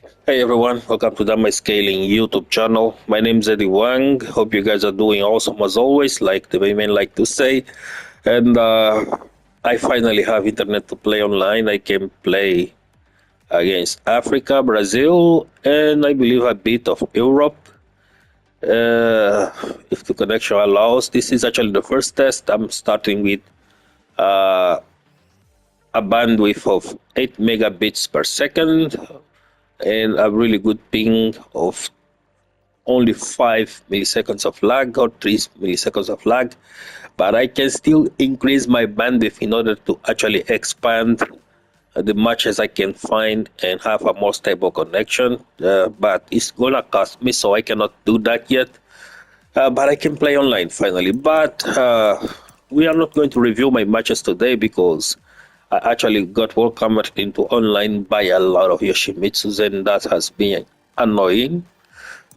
Hey everyone, welcome to the My Scaling YouTube channel. My name is Eddie Wang. Hope you guys are doing awesome as always, like the women like to say. And I finally have internet to play online. I can play against Africa, Brazil, and I believe a bit of Europe. Uh, if the connection allows, this is actually the first test. I'm starting with uh, a bandwidth of 8 megabits per second and a really good ping of only 5 milliseconds of lag or 3 milliseconds of lag, but I can still increase my bandwidth in order to actually expand the matches I can find and have a more stable connection. But it's gonna cost me, so I cannot do that yet. But I can play online finally. But we are not going to review my matches today because I actually got welcomed into online by a lot of Yoshimitsus, and that has been annoying.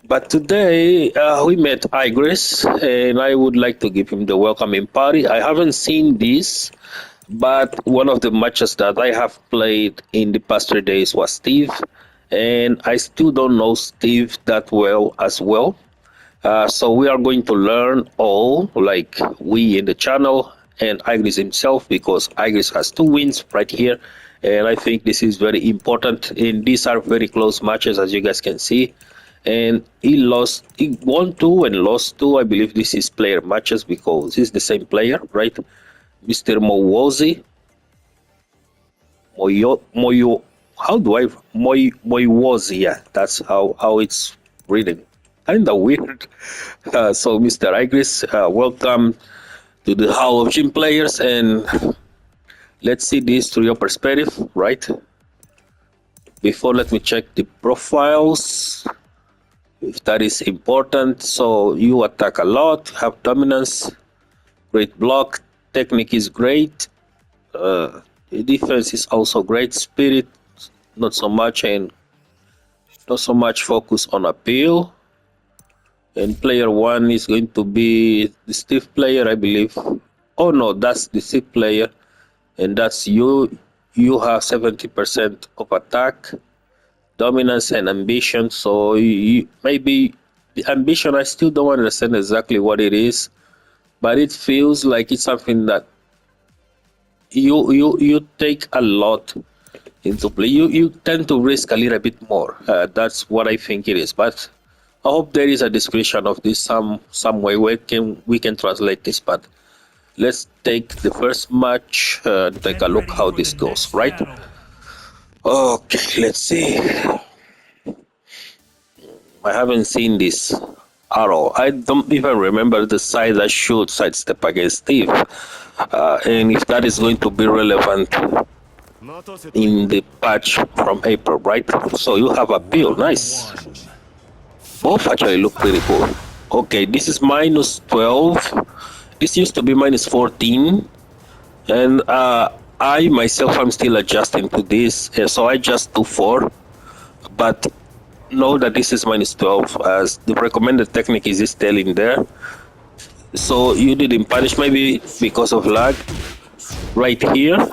But today we met IGRIS, and I would like to give him the welcoming party. I haven't seen this, but one of the matches that I have played in the past 3 days was Steve, and I still don't know Steve that well as well. So we are going to learn all, like we in the channel and IGRIS himself, because IGRIS has 2 wins right here, and I think this is very important. And these are very close matches, as you guys can see. And he won 2 and lost 2. I believe this is player matches because he's the same player, right? Mr. Mowozi, Moyo, how do I Moyowozi? Yeah, that's how it's written. Kinda weird. So, Mr. Igris, welcome to the Hall of Gym Players, and let's see this through your perspective, right? Before, let me check the profiles, if that is important. So you attack a lot, have dominance, great block, technique is great, the defense is also great, spirit not so much, and not so much focus on appeal. And player 1 is going to be the stiff player, I believe. Oh no, that's the stiff player, and that's you. You have 70% of attack, dominance, and ambition. So maybe the ambition, I still don't understand exactly what it is, but it feels like it's something that you take a lot into play. You tend to risk a little bit more. That's what I think it is. But I hope there is a description of this some way where we can translate this. But let's take the first match. Take a look how this goes. Right. Okay. Let's see. I haven't seen this at all. I don't even remember the side I should sidestep against Steve. And if that is going to be relevant in the patch from April, right? So you have a build, nice. Both actually look pretty cool. Okay, this is minus 12. This used to be minus 14. And I myself, I'm still adjusting to this. So I just do 4. But know that this is minus 12, as the recommended technique is still in there. So you didn't punish, maybe because of lag. Right here.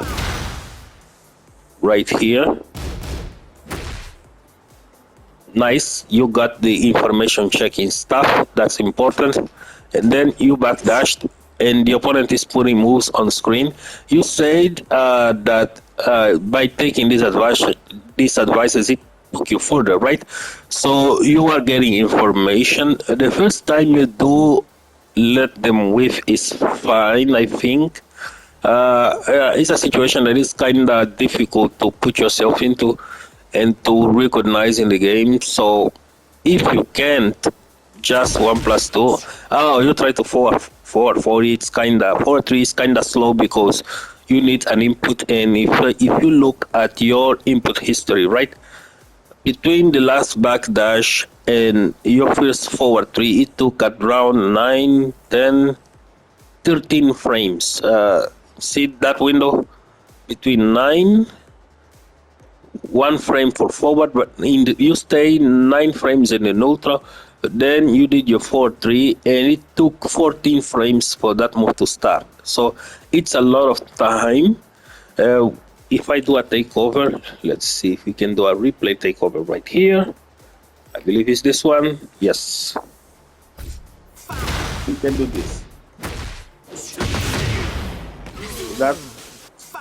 Right here. Nice, you got the information checking stuff, that's important. And then you backdashed, and the opponent is putting moves on screen. You said that by taking this advices, it took you further, right? So you are getting information. The first time you do let them whiff is fine, I think. It's a situation that is kind of difficult to put yourself into and to recognize in the game. So if you can't, just 1+2. Oh, you try to 4 it's kind of 4-3 is kind of slow because you need an input. And if you look at your input history, right, between the last backdash and your first forward 3, it took around 9, 10, 13 frames. See that window between 9, 1 frame for forward, but you stay 9 frames in the neutral. Then you did your 4-3, and it took 14 frames for that move to start. So it's a lot of time. if I do a takeover, let's see if we can do a replay takeover right here. I believe it's this one. Yes, we can do this.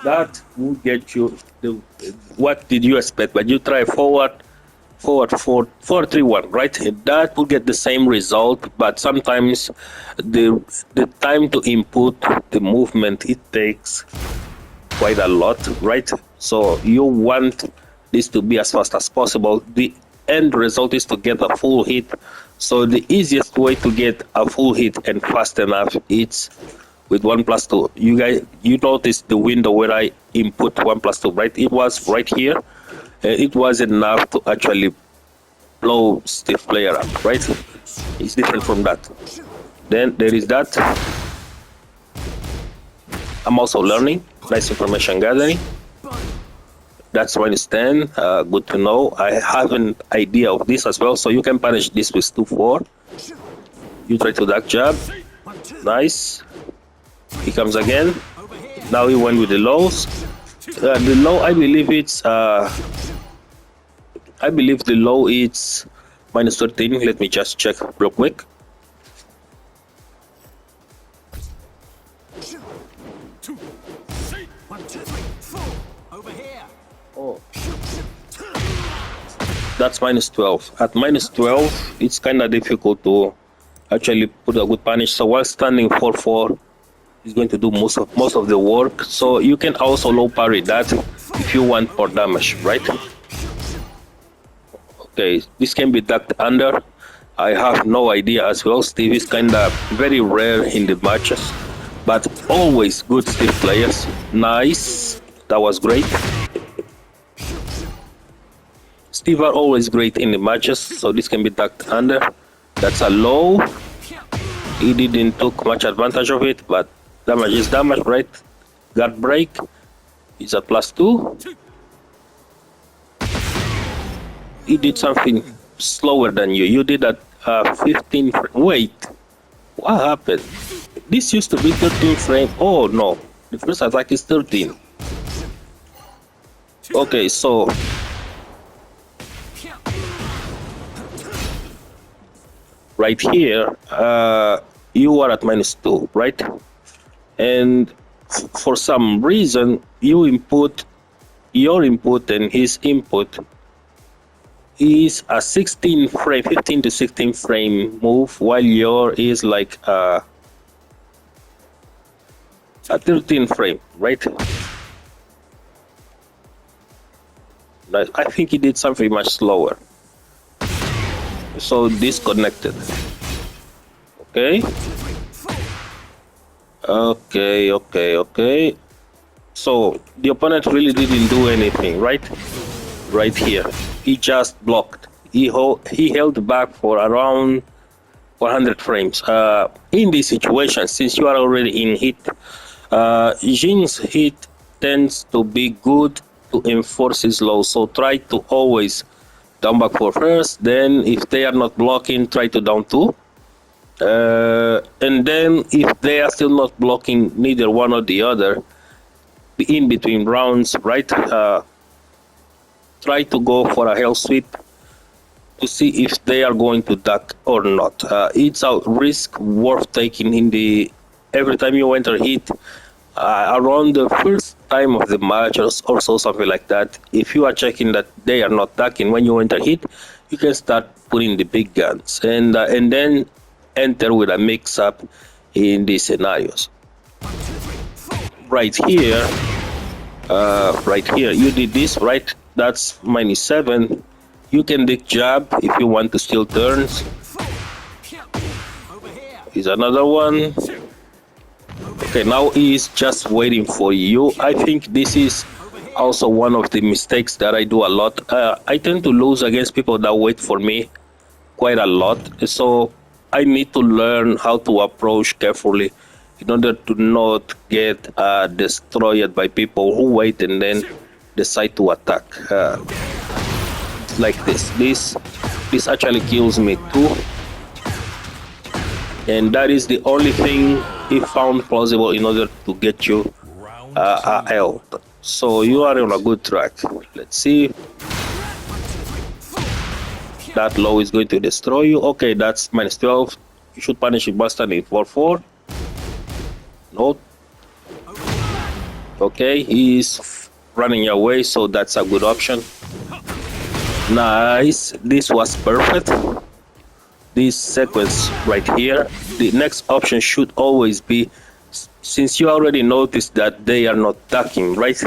That will get you the, what did you expect? But you try forward 4-3-1, right? That will get the same result, but sometimes the time to input the movement, it takes quite a lot, right? So you want this to be as fast as possible. The end result is to get a full hit. So the easiest way to get a full hit and fast enough, it's with 1+2. You guys, you notice the window where I input 1+2, right? It was right here. It was enough to actually blow stiff player up, right? It's different from that. Then there is that. I'm also learning. Nice information gathering. That's -10. Good to know. I have an idea of this as well. So you can punish this with 2-4. You try to duck jab. Nice. He comes again. Now he went with the lows. The low, I believe it's I believe the low is -13. Let me just check real quick. Oh, that's -12. At -12, it's kind of difficult to actually put a good punish. So while standing 4-4, he's going to do most of the work. So you can also low parry that if you want more damage, right? Okay, this can be ducked under. I have no idea as well. Steve is kind of very rare in the matches, but always good Steve players. Nice, that was great. Steve are always great in the matches, so this can be ducked under. That's a low. He didn't took much advantage of it, but damage is damage, right? Guard break is a +2. He did something slower than you. You did at 15. Wait, what happened? This used to be 13 frame. Oh no, the first attack is 13. Okay, so right here, you are at -2, right? And for some reason, your input and his input is a 16 frame, 15 to 16 frame move, while your is like a 13 frame, right? I think he did something much slower. So disconnected. Okay. Okay. So the opponent really didn't do anything, right? Right here, he just blocked. He held back for around 100 frames. In this situation, since you are already in hit, Jin's hit tends to be good to enforce his low. So try to always down back 4 first. Then if they are not blocking, try to down 2. And then if they are still not blocking neither one or the other, in between rounds, right? Try to go for a hell sweep to see if they are going to duck or not. It's a risk worth taking in the every time you enter hit. Around the first time of the match or so, something like that, if you are checking that they are not ducking when you enter hit, you can start putting the big guns and then enter with a mix-up in these scenarios. Right here, you did this, right? That's -7. You can dig jab if you want to steal turns. Here's another one. Okay, now he's just waiting for you. I think this is also one of the mistakes that I do a lot. I tend to lose against people that wait for me quite a lot. So I need to learn how to approach carefully in order to not get destroyed by people who wait and then decide to attack. Like this actually kills me too, and that is the only thing he found plausible in order to get you a health. So you are on a good track. Let's see. That low is going to destroy you. Okay, that's minus 12. You should punish it bastard in 4-4. No. Okay, he's running away, so that's a good option. Nice. This was perfect. This sequence right here. The next option should always be, since you already noticed that they are not attacking, right?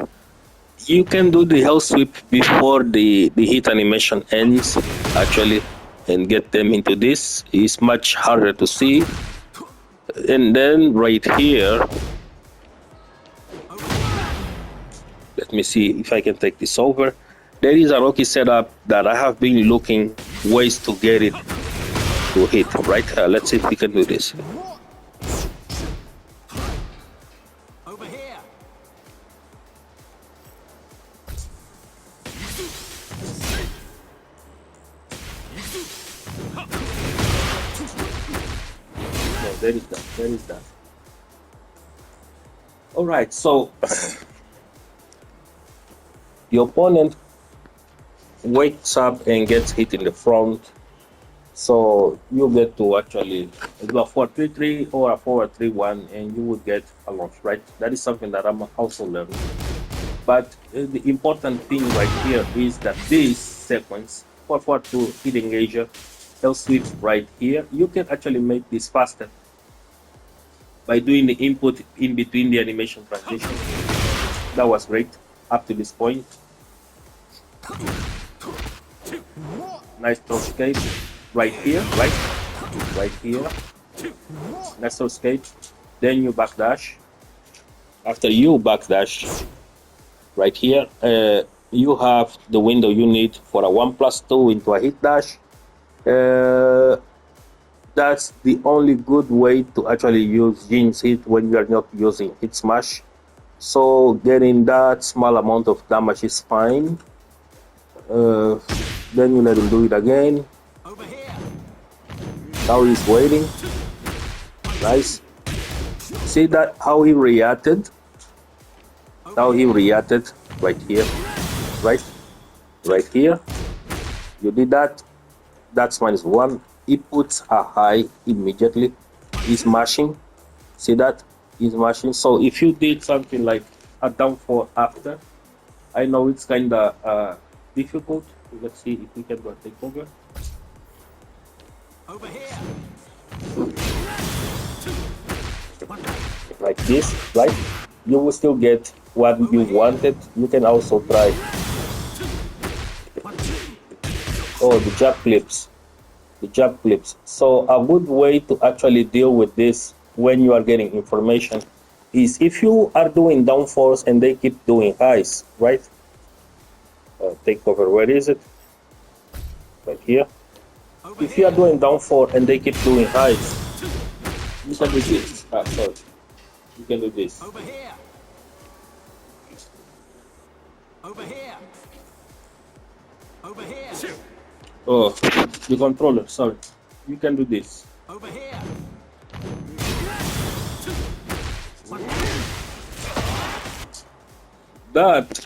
You can do the hell sweep before the hit animation ends, actually, and get them into this. It's much harder to see. And then right here, let me see if I can take this over. There is a Rocky setup that I have been looking ways to get it to hit, right? Let's see if we can do this. Over here. No, there is that. There is that. All right, so the opponent wakes up and gets hit in the front. So you get to actually do a 4-3-3 or a 4-3-1, and you would get a launch, right? That is something that I'm also learning. But the important thing right here is that this sequence, 4-4-2 hit engager, L sweep right here, you can actually make this faster by doing the input in between the animation transition. That was great up to this point. Nice throw escape right here, right here. Nice throw escape. Then you backdash. After you backdash, right here, you have the window you need for a 1+2 into a hit dash. That's the only good way to actually use Jin's hit when you are not using hit smash. So getting that small amount of damage is fine. Then you let him do it again. Now he's waiting. Nice. See that how he reacted? How he reacted right here. Right here. You did that. That's -1. He puts a high immediately. He's mashing. See that? He's mashing. So if you did something like a down 4 after, I know it's kind of difficult. Let's see if we can go take over. Over here. Like this, right? You will still get what you wanted. You can also try. Oh, the jab clips. The jab clips. So a good way to actually deal with this when you are getting information is if you are doing down 4s and they keep doing highs, right? Take over. Where is it? Right here. If you are doing down 4 and they keep doing highs, you can do this. Sorry. You can do this. Over here. Over here. Over here. Oh, the controller. Sorry. You can do this. Over here. That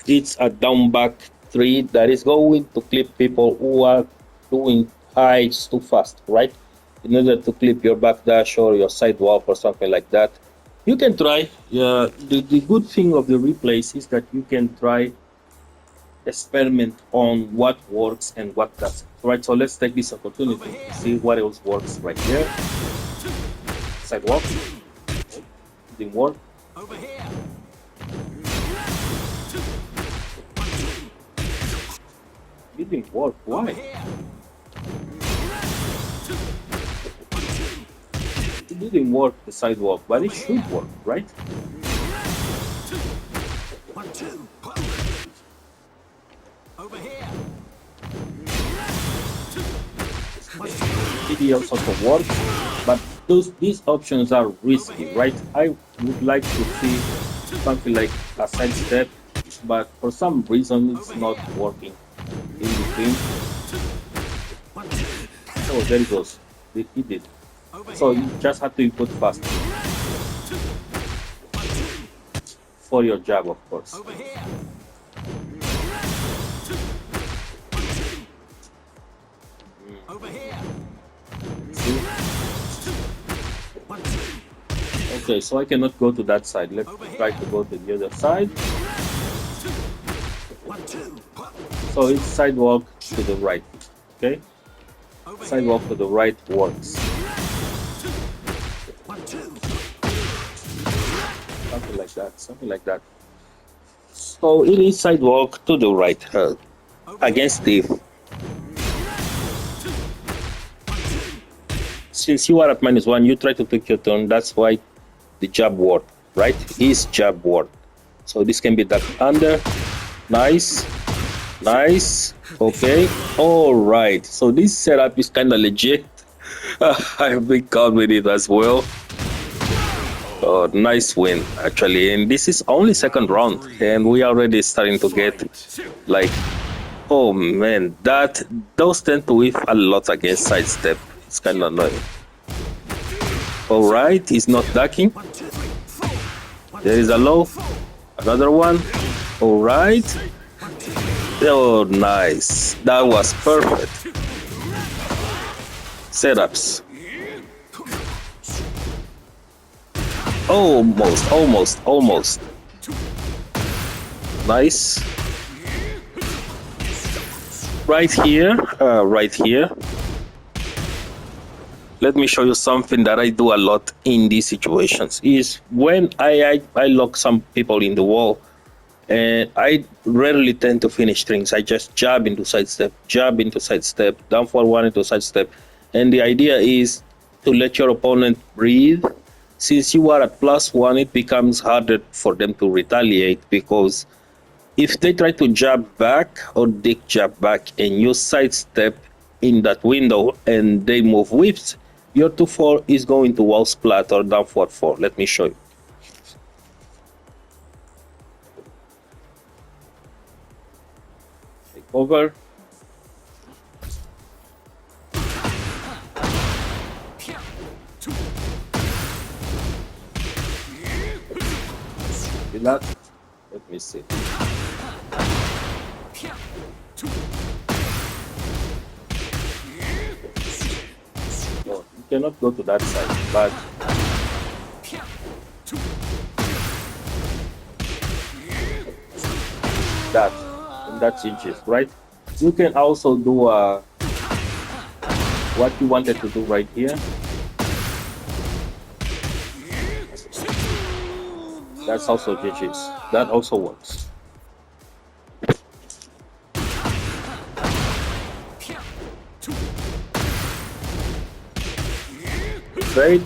it's a down back 3 that is going to clip people who are doing highs too fast, right? In order to clip your backdash or your sidewalk or something like that, you can try. The good thing of the replays is that you can try experiment on what works and what doesn't, right? So let's take this opportunity to see what else works right here. Sidewalk. Didn't work. Over here. It didn't work. Why? It didn't work, the sidewalk, but it should work, right? Over here. It also works, but these options are risky, right? I would like to see something like a side step, but for some reason it's not working in between. Oh, there it goes. He did. So you just have to input fast. for your jab, of course. Over here. Over here. See? 1, 2. Okay, so I cannot go to that side. Let's try to go to the other side. 1, 2. So it's sidewalk to the right. Okay? Over Sidewalk to the right works. 1, 2. Something like that. Something like that. So it is sidewalk to the right against Steve. Since you are at -1, you try to take your turn. That's why the jab worked, right? His jab worked. So this can be ducked under. Nice. Nice. Okay. All right. So this setup is kind of legit. I've been caught with it as well. Oh, nice win, actually. And this is only second round. And we are already starting to get like, oh man, those tend to whiff a lot against sidestep. It's kind of annoying. All right, he's not ducking. There is a low. Another one. All right. Oh, nice. That was perfect. Setups. Almost. Nice. Right here. Let me show you something that I do a lot in these situations. Is when I lock some people in the wall, and I rarely tend to finish strings. I just jab into sidestep, down forward one into sidestep. And the idea is to let your opponent breathe. Since you are at +1, it becomes harder for them to retaliate, because if they try to jab back or dick jab back and you sidestep in that window and they move whips, your 2-4 is going to wall splat or down forward 4. Let me show you. Take over. See that? Let me see. No, you cannot go to that side, but that, and that's inches, right? You can also do what you wanted to do right here. That's also GG's. That also works. Great.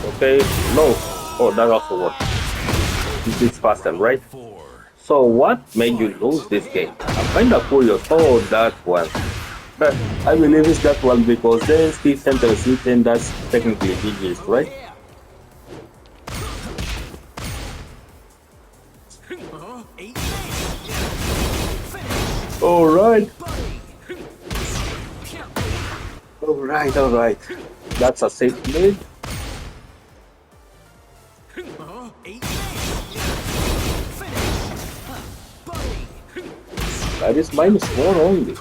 Okay, no. Oh, that also works. This is faster, right? So what made you lose this game? I'm kind of curious. Oh, that one. I believe it's that one, because then Steve enters it, and that's technically GG's, right? Alright. Alright. That's a safe lead. That is -4 only.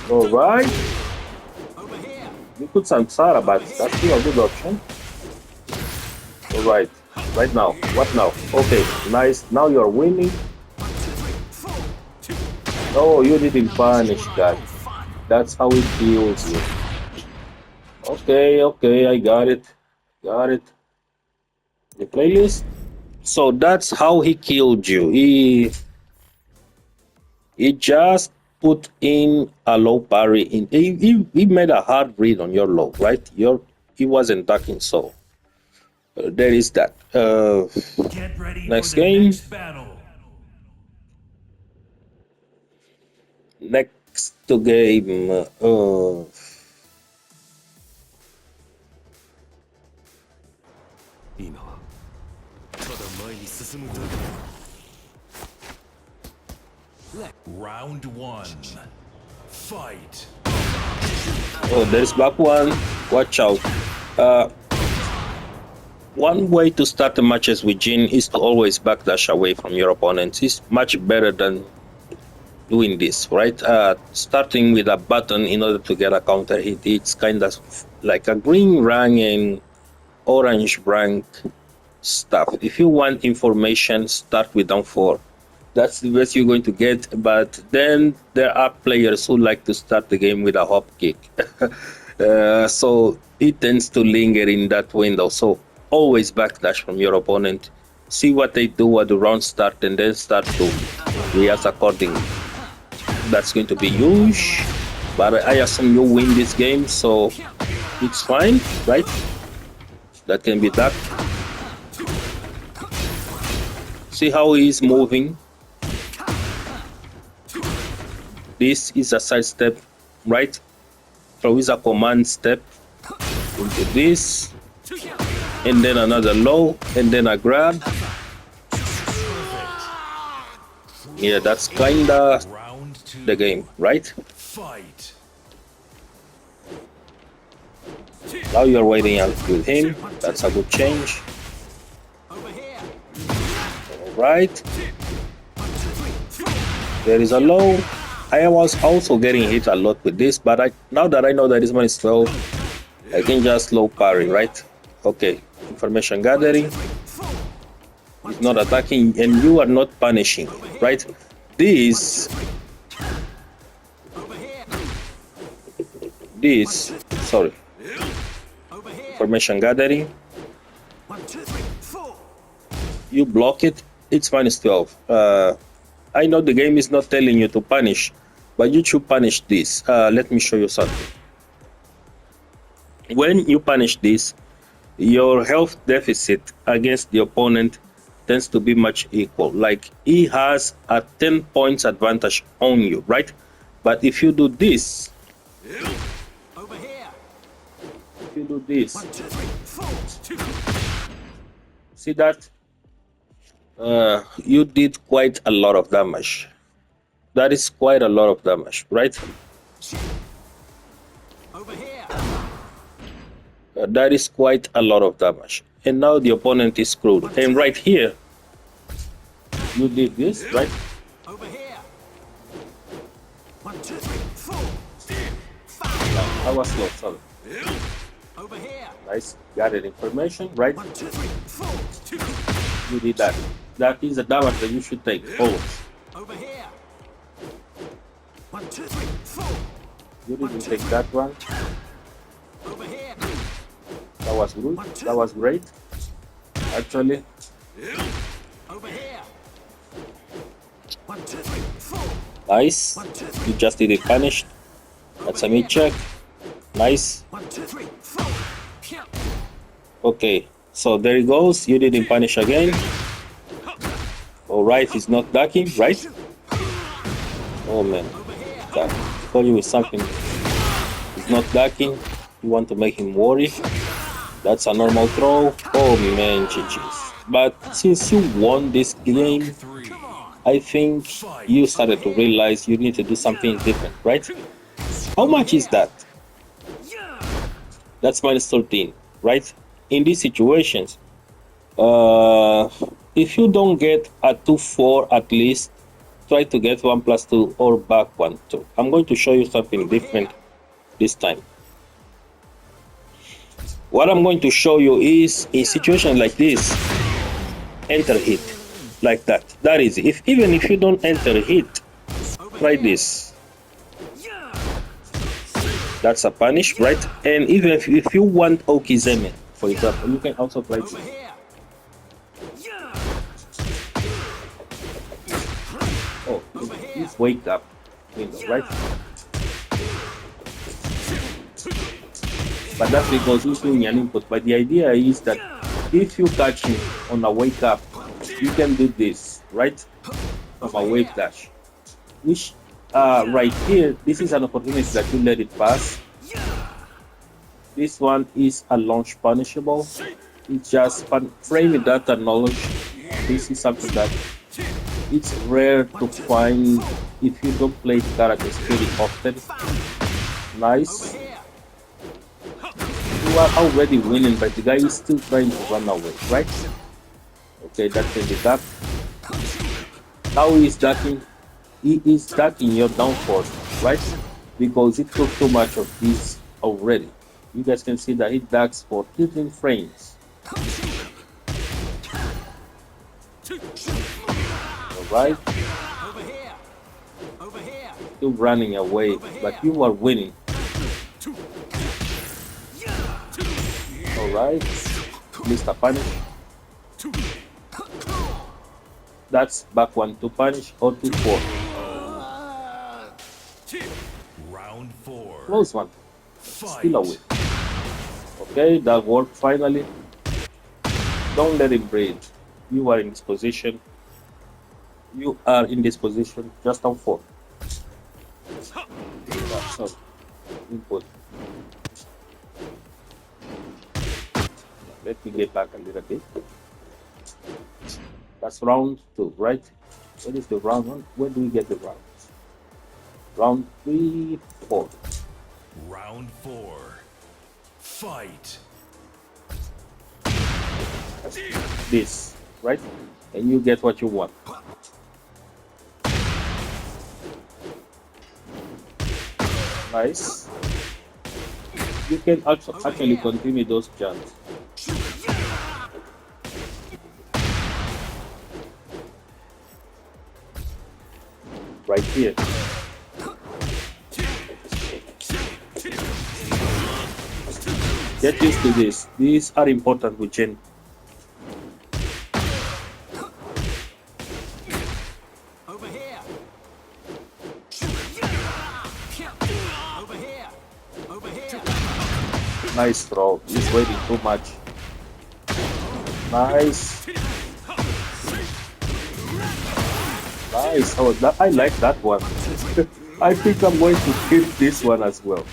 Alright. You could Samsara, but that's still a good option. Alright. Right now. What now? Okay, nice. Now you're winning. Oh, you didn't punish that. That's how it kills you. Okay, I got it. The playlist. So that's how he killed you. He just put in a low parry. He made a hard read on your low, right? He wasn't ducking, so there is that. Get ready Next for the game. next battle. Next game. 今はただ前に進むだけだ。 Round 1. Fight. Oh, there's back one. Watch out. One way to start the matches with Jin is to always backdash away from your opponents. It's much better than doing this, right? Starting with a button in order to get a counter hit. It's kind of like a green rank and orange rank stuff. If you want information, start with down 4. That's the best you're going to get. But then there are players who like to start the game with a hop kick. So it tends to linger in that window. So always backdash from your opponent. See what they do at the round start and then start to react accordingly. That's going to be huge. But I assume you win this game, so it's fine, right? That can be that. See how he's moving. This is a side step, right? So it's a command step into this, and then another low, and then a grab. Yeah, that's kinda the game, right? Fight. Now you're waiting out with him. That's a good change. Alright. There is a low. I was also getting hit a lot with this, but now that I know that this one is 12, I can just low parry, right? Okay. Information gathering. He's not attacking, and you are not punishing, right? This, sorry. Information gathering. You block it, it's minus 12. I know the game is not telling you to punish, but you should punish this. Let me show you something. When you punish this, your health deficit against the opponent tends to be much equal. Like he has a 10 points advantage on you, right? But if you do this, see that you did quite a lot of damage. That is quite a lot of damage, right? That is quite a lot of damage. And now the opponent is screwed. And right here, you did this, right? I was slow, sorry. Nice, gathered information, right? You did that. That is the damage that you should take always. You didn't take that one. That was good. That was great. Actually. Nice. You just did it punished. That's a mid check. Nice. Okay. So there he goes. You didn't punish again. Alright, he's not ducking, right? Oh man. That call you with something. He's not ducking. You want to make him worry. That's a normal throw. Oh man, GG's. But since you won this game, I think you started to realize you need to do something different, right? How much is that? That's minus 13, right? In these situations, if you don't get a 2-4 at least, try to get 1+2 or back 1-2. I'm going to show you something different this time. What I'm going to show you is in situations like this, enter hit like that. That is, even if you don't enter hit, try this. That's a punish, right? And even if you want Okizeme, for example, you can also try this. Oh, it's wake up window, right? But that's because he's doing an input. But the idea is that if you catch him on a wake up, you can do this, right? Of a wave dash. Which right here, this is an opportunity that you let it pass. This one is a launch punishable. It's just framing that knowledge. This is something that it's rare to find if you don't play the characters very often. Nice. here. You are already winning, but the guy is still trying to run away, right? Okay, that can be that. Now he is ducking. He is ducking your downfall, right? Because it took too much of this already. You guys can see that he ducks for 15 frames. Alright, Over here. Over here. still running away, but you are winning. Alright, Mr. Punish. That's back one to punish or to 4. Round 4. Close one. Fight. Still away. Okay, that worked finally. Don't let him breathe. You are in this position. You are in this position just on 4. That's all. Input. Let me get back a little bit. That's round 2, right? What is the round 1? Where do we get the round? Round 3, 4. Round 4. Fight. That's this, right? And you get what you want. Nice. You can actually continue those jumps. Right here. Get used to this. These are important with Jin. Over here. Over here. Over here. Nice throw. He's waiting too much. Nice. Nice. Oh, I like that one. I think I'm going to keep this one as well.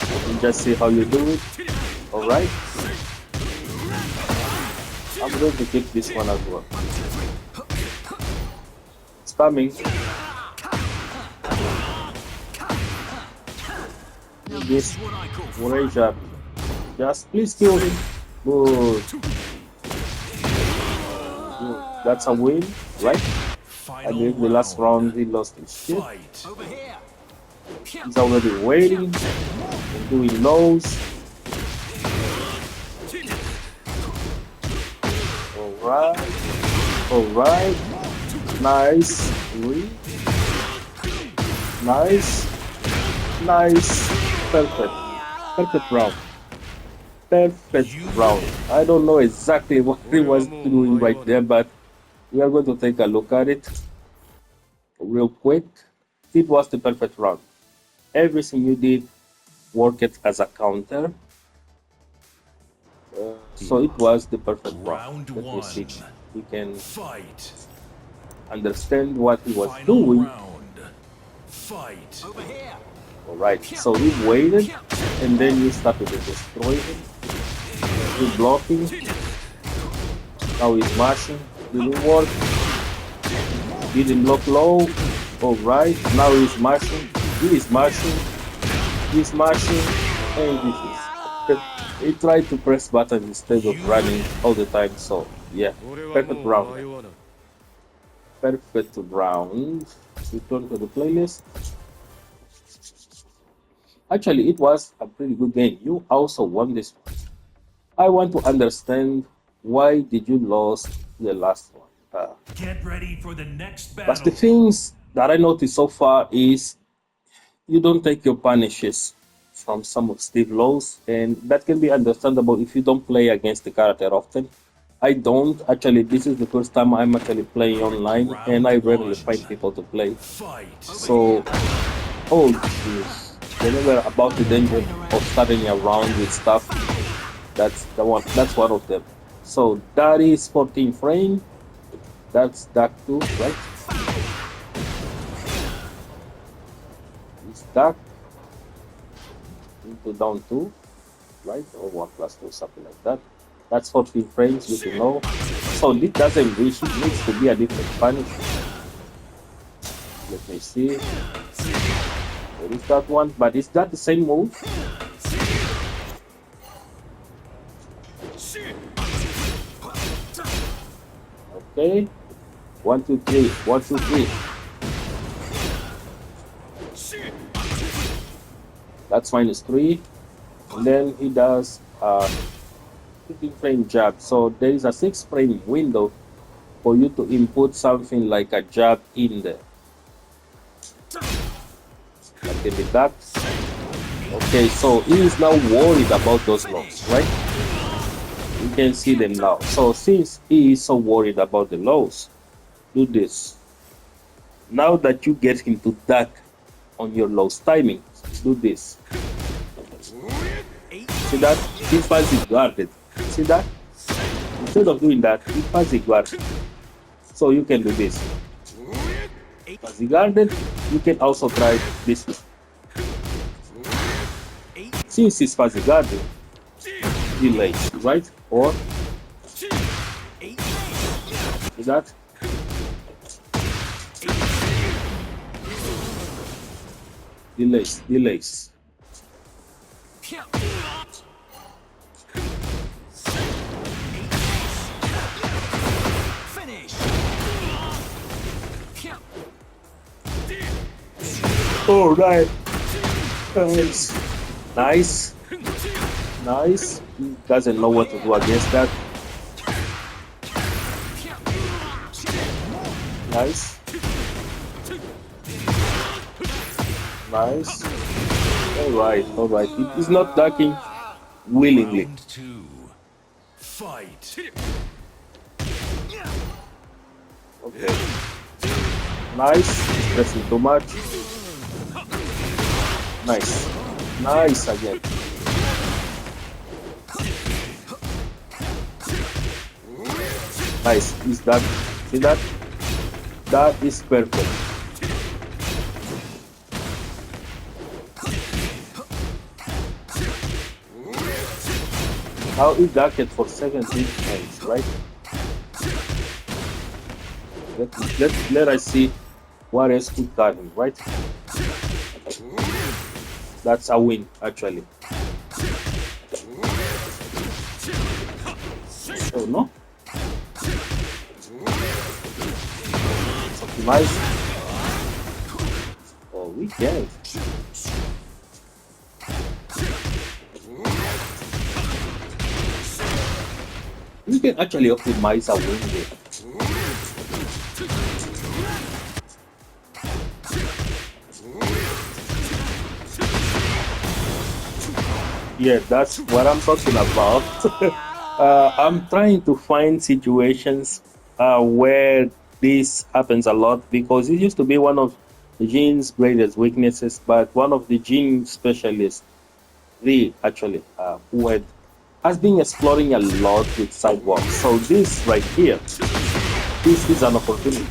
And just see how you do it. Alright. I'm going to keep this one as well. Spamming. This range up. Just please kill him. Good. Good. That's a win, right? I believe the last round he lost his shit. Fight. Over here. He's already waiting and doing lows. Alright. Alright. Nice. Three. Nice. Nice. Perfect. Perfect round. Perfect round. I don't know exactly what he was doing right there, but we are going to take a look at it real quick. It was the perfect round. Everything you did worked as a counter. So it was the perfect round. Let me see. We can Fight. understand what he was Final doing. round. Fight. Over here. Alright, so he waited and then you started to destroy him. You blocking. Now he's mashing. Didn't work. Didn't block low. Alright, now he's mashing. He is mashing. He's mashing. And this is. He tried to press button instead of running all the time. So yeah, perfect round. Perfect round. Return to the playlist. Actually, it was a pretty good game. You also won this one. I want to understand why did you lose the last one. Get ready for the next But battle. the things that I noticed so far is you don't take your punishes from some of Steve Lowe's, and that can be understandable if you don't play against the character often. I don't. Actually, this is the first time I'm actually playing online, and I rarely find people to play. Fight. So, oh jeez. Whenever about the danger of starting a round with stuff, that's the one. That's one of them. So that is 14 frame. That's that too, right? It's that into down 2, right? Or 1+2, something like that. That's 14 frames. You can know. So this doesn't reach. It needs to be a different punish. Let me see. There is that one, but is that the same move? Okay. 1, 2, 3. 1, 2, 3. That's -3. And then he does 15 frame jab. So there is a 6 frame window for you to input something like a jab in there. Like in the back. Okay, so he is now worried about those lows, right? You can see them now. So since he is so worried about the lows, do this. Now that you get him to duck on your lows timing, do this. See that? He fuzzy guarded. See that? Instead of doing that, he fuzzy guarded. So you can do this. Fuzzy guarded, you can also try this one. Since he's fuzzy guarded, delays, right? Or see that? Delays. Finish. All right. Nice. He doesn't know what to do against that. Nice. All right. He's not ducking willingly. Round 2. Fight. Okay. Nice. He's pressing too much. Nice again. Nice. Is that? See that? That is perfect. Now he ducked it for 17 times, right? Let us see what else could cut him, right? That's a win, actually. Oh no? Optimize. Oh, we can't. We can actually optimize a win here. Yeah, that's what I'm talking about. I'm trying to find situations where this happens a lot, because it used to be one of Jin's greatest weaknesses, but one of the Jin specialists, who has been exploring a lot with sidewalks. So this right here, this is an opportunity.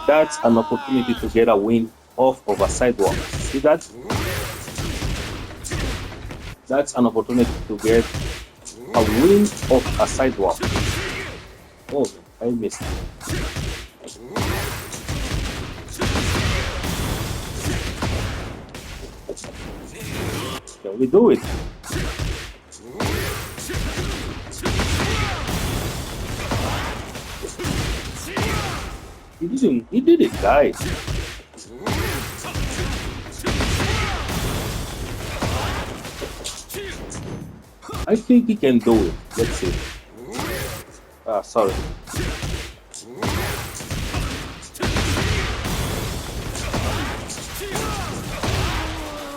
That's an opportunity to get a win off of a sidewalk. See that? That's an opportunity to get a win off a sidewalk. Oh, I missed. Can we do it? He did it, guys. I think he can do it. Let's see. Sorry.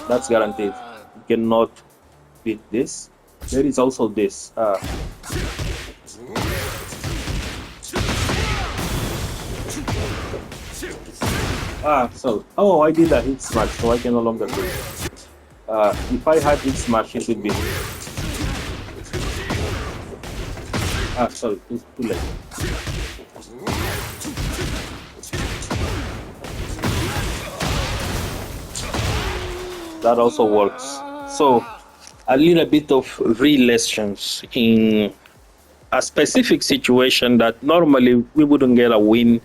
That's guaranteed. You cannot beat this. There is also this. I did a hit smash, so I can no longer do it. If I had hit smash, it would be. Sorry, it's too late. That also works. So, a little bit of relations in a specific situation that normally we wouldn't get a win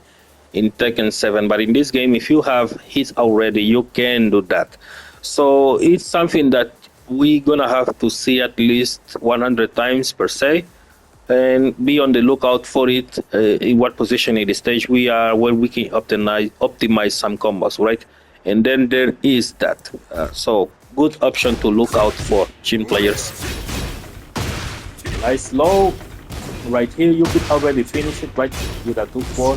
in Tekken 7, but in this game, if you have hit already, you can do that. So it's something that we're gonna have to see at least 100 times per se, and be on the lookout for it, in what position in the stage we are, where we can optimize some combos, right? And then there is that. So good option to look out for Jin players. Nice low. Right here, you could already finish it, right? With a 2-4.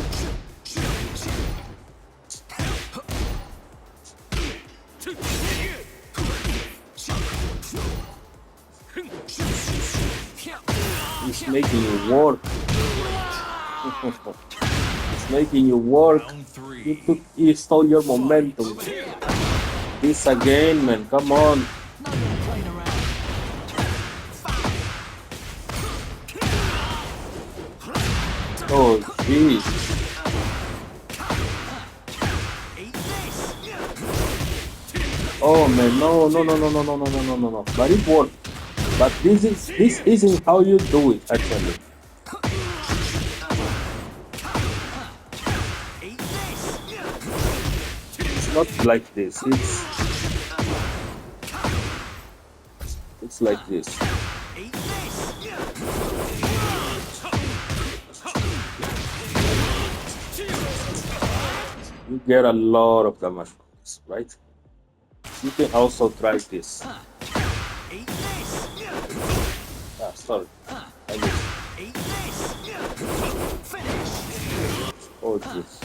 It's making you work. It's making you work. Round 3. You stole your momentum. This again, man. Come on. Oh, jeez. Oh man, no, no, no, no, no, no, no, no, no, no, no. But it worked. But this isn't how you do it actually. It's not like this. It's like this. You get a lot of damage from this, right? You can also try this. Ah, sorry. I missed. Oh, jeez.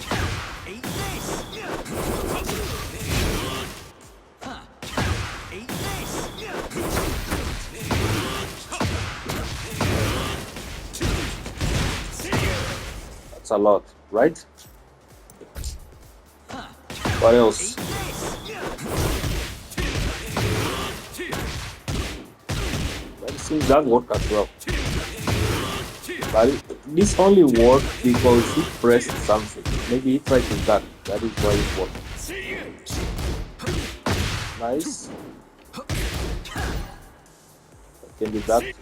That's a lot, right? What else? Well, it seems that worked as well. But this only worked because he pressed something. Maybe he tried to duck. That is why it worked. Nice. Can be ducked.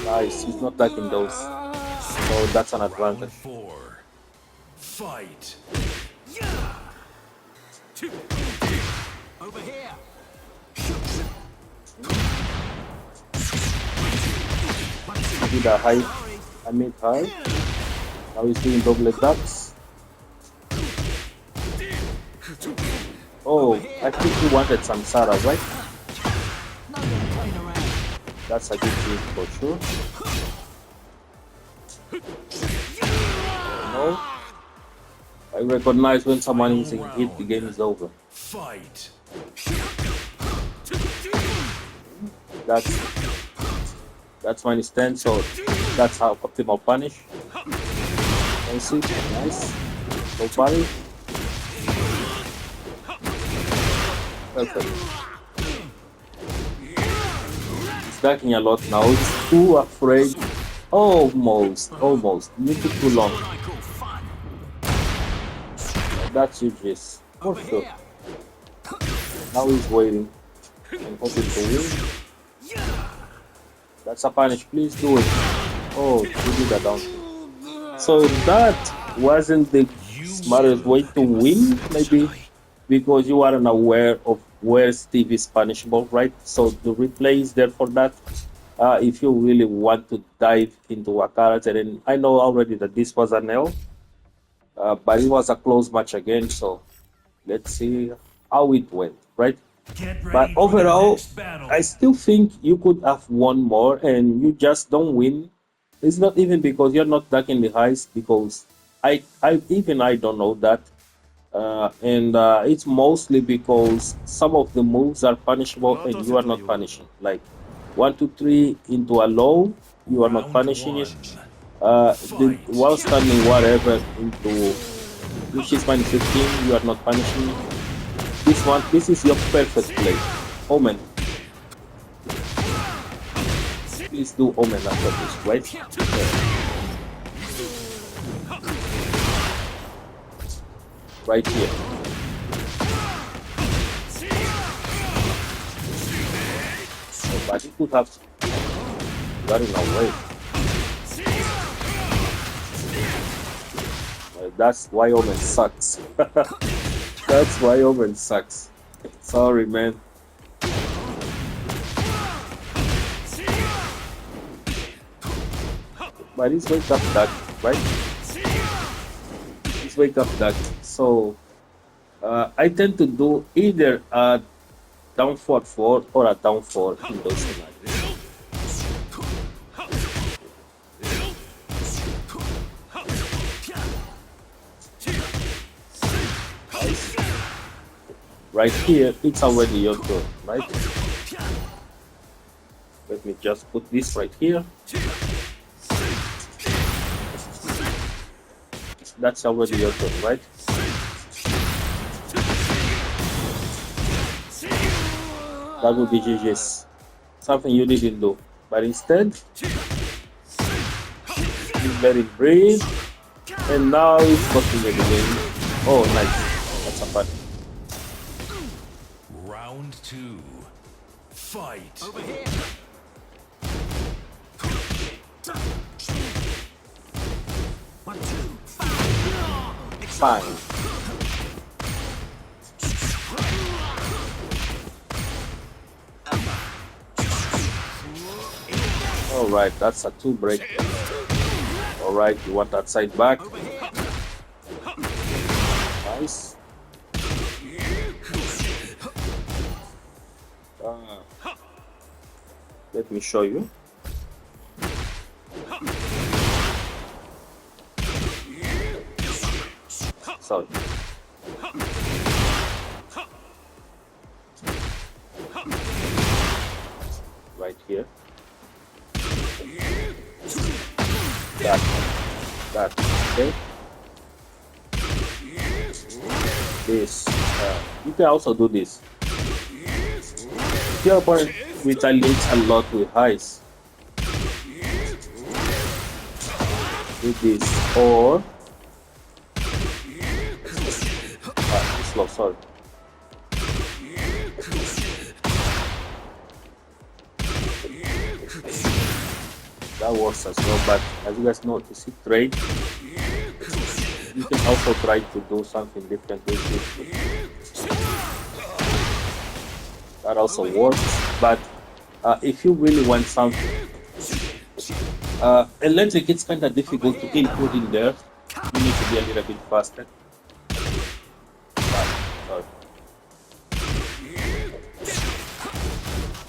Nice. He's not ducking those. So that's an advantage. 4. Fight. Over here. He did a high, I mid high. Now he's doing double ducks. Oh, I think he wanted some Sarah, right? That's a good thing for sure. No. I recognize when someone is in hit, the game is over. Fight. That's -10, so that's how optimal punish. Nice, nice. No parry. Perfect. He's backing a lot now. He's too afraid. Almost. You took too long. That's UGS. For sure. Now he's waiting and hoping to win. That's a punish. Please do it. Oh, he did that down. So that wasn't the smartest way to win, maybe because you aren't aware of where Steve is punishable, right? So the replay is there for that. If you really want to dive into a character, and I know already that this was an L, but it was a close match again. So let's see how it went, right? But overall, I still think you could have won more, and you just don't win. It's not even because you're not ducking the highs, because I don't know that, and it's mostly because some of the moves are punishable and you are not punishing. Like 1, 2, 3 into a low, you are not punishing it. The while standing whatever into which is -15, you are not punishing it. This is your perfect play. Omen. Please do Omen after this, right? Okay. Right here. But you could have got in our way. That's why Omen sucks. That's why Omen sucks. Sorry, man. But he's wake up duck, right? He's wake up duck. So I tend to do either a down forward 4 or a down 4 in those scenarios. Right here, it's already your turn, right? Let me just put this right here. That's already your turn, right? That would be GG's. Something you didn't do. But instead, you let it breathe. And now it's looking at the game. Oh, nice. That's a fun. Round 2. Fight. Over here. One, two, Fine. Alright, that's a 2 break. Alright, you want that side back. Nice. Let me show you. Sorry. Right here. That. Okay. This. You can also do this. Your opponent retaliates a lot with highs. Do this or slow, sorry. That works as well, but as you guys know, to see trade, you can also try to do something different with it. That also works, but if you really want something, electric, it's kind of difficult to input in there. You need to be a little bit faster. Sorry.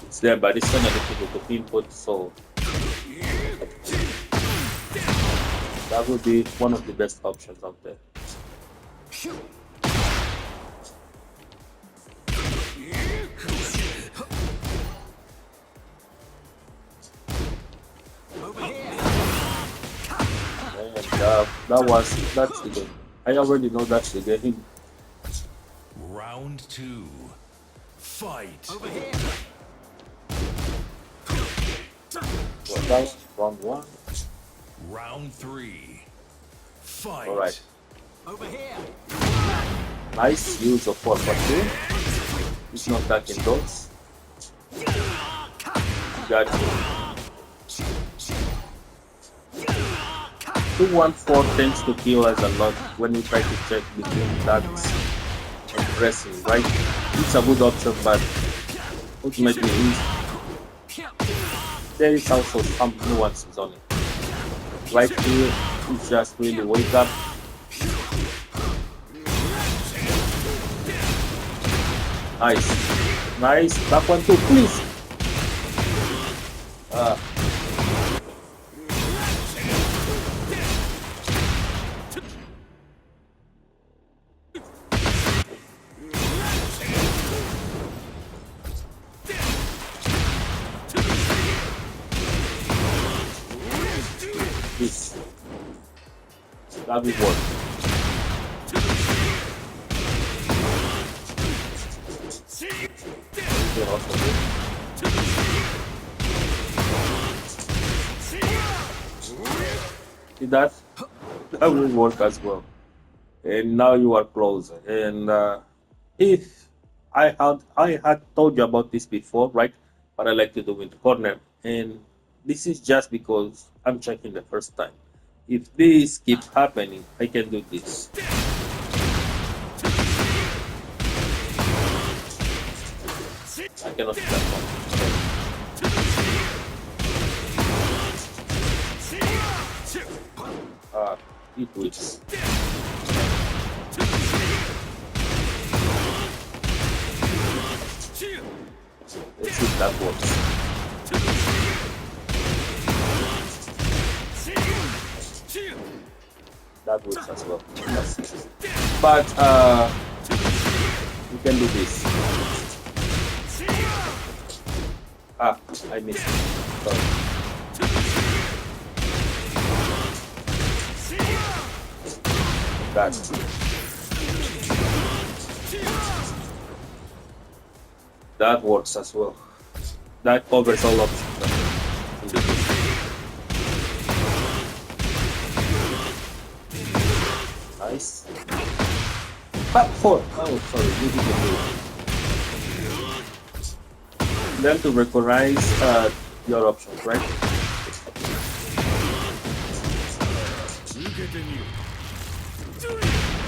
It's there, but it's kind of difficult to input, so that would be one of the best options out there. And that's the game. I already know that's the game. Round 2. Fight. over here. Well, that's round 1. Round 3. Fight. Alright. Over here. Nice use of 4-4-2. It's not that in those. Got you. 2-1-4 tends to kill us a lot when we try to check between ducks and pressing, right? It's a good option, but ultimately there is also some nuances on it. Right here, it's just really wake up. Nice. Nice. Back 1-2, please. This. That will work. Okay, also good. See that? That will work as well. And now you are closer. And if I had told you about this before, right? But I like to do with the corner. And This is just because I'm checking the first time. If this keep happening, I can do this. I cannot do that one. It whips. Let's see if that works. That works as well. But we can do this. Ah, I missed it. Sorry. That's that works as well. That covers all options. Nice. Back 4. Oh, sorry. You didn't do it. Then to recognize your options, right?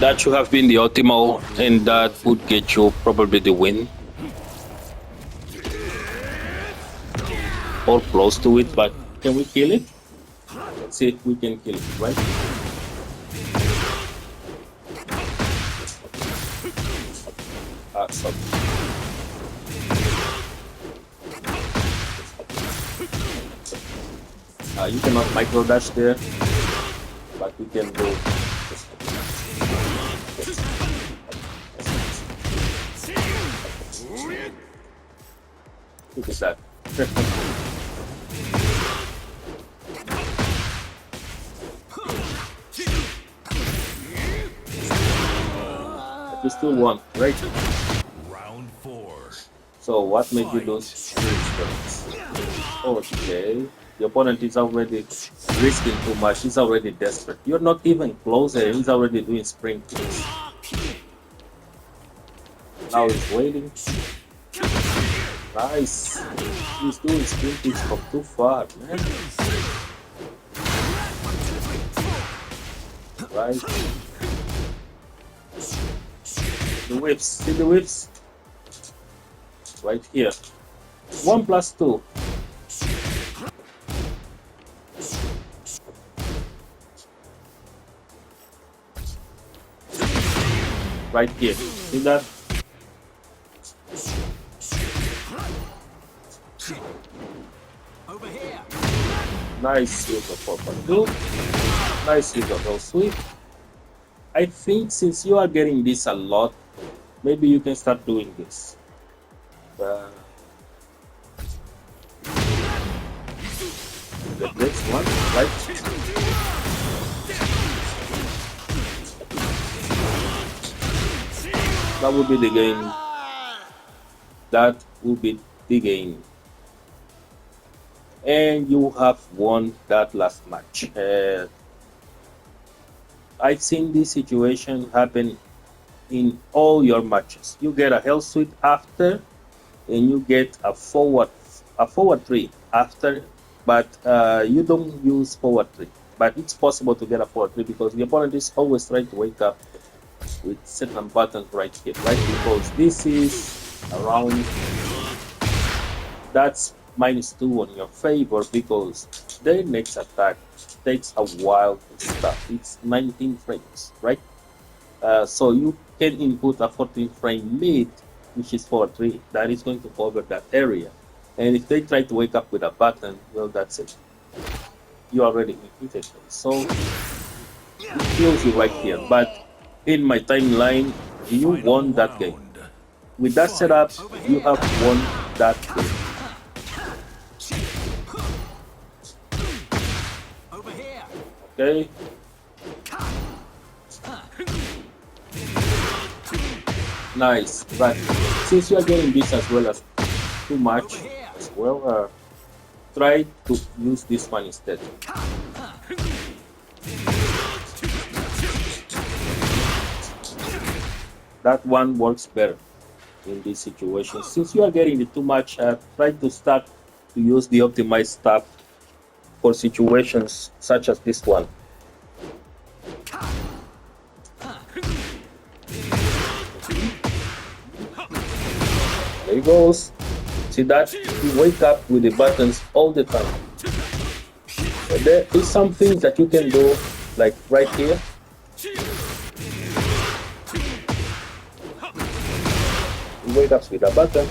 That should have been the optimal, and that would get you probably the win. Or close to it, but can we kill it? Let's see if we can kill it, right? Sorry. You cannot micro dash there, but we can go. Look at that. We still won, right? Round 4. So what made you lose? Okay. The opponent is already risking too much. He's already desperate. You're not even close and he's already doing sprint kicks. Now he's waiting. Nice. He's doing sprint kicks from too far, man. Right. The whips. See the whips? Right here. 1 plus 2. Right here. See that? Over here. Nice use of 4.2. Nice use of sweep. I think since you are getting this a lot, maybe you can start doing this. The next one, right? That would be the game. That would be the game. And you have won that last match. I've seen this situation happen in all your matches. You get a hell suite after, and you get a forward 3 after, but you don't use forward 3. But it's possible to get a forward 3 because the opponent is always trying to wake up with certain buttons right here, right? Because this is around, that's -2 on your favor because their next attack takes a while to start. It's 19 frames, right? So you can input a 14 frame lead, which is 4-3. That is going to cover that area. And if they try to wake up with a button, well, that's it. You already hit it. So it kills you right here. But in my timeline, you won that game. With that setup, you have won that game. Okay. Nice, but since you are getting this as well as too much as well, try to use this one instead. That one works better in this situation. Since you are getting it too much, try to start to use the optimized stuff for situations such as this one. There he goes. See that? You wake up with the buttons all the time. But there is something that you can do, like right here. You wake up with a button.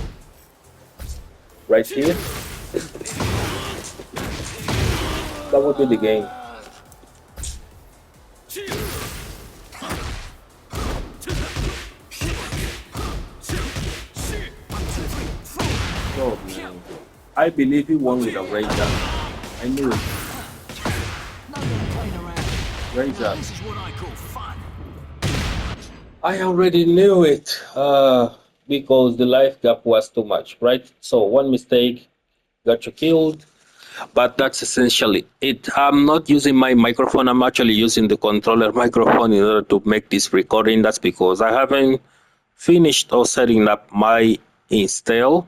Right here. That would be the game. Oh man, I believe he won with a great job. I knew it. Great job. This is what I call fun. I already knew it because the life gap was too much, right? So one mistake got you killed, but that's essentially it. I'm not using my microphone. I'm actually using the controller microphone in order to make this recording. That's because I haven't finished or setting up my install,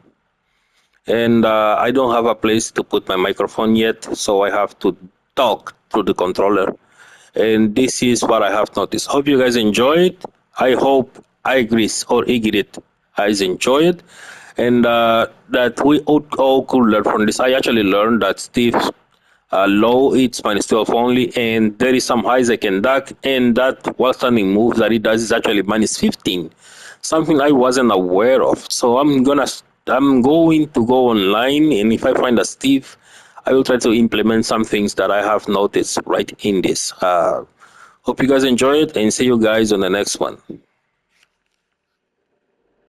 and I don't have a place to put my microphone yet, so I have to talk through the controller. And this is what I have noticed. Hope you guys enjoyed. I hope IGRIS or IGRIT guys enjoyed, and that we all could learn from this. I actually learned that Steve's low it's minus 12 only, and there is some highs I can duck, and that while standing move that it does is actually minus 15, something I wasn't aware of. So I'm going to go online, and if I find a Steve, I will try to implement some things that I have noticed right in this. Hope you guys enjoy it, and see you guys on the next one.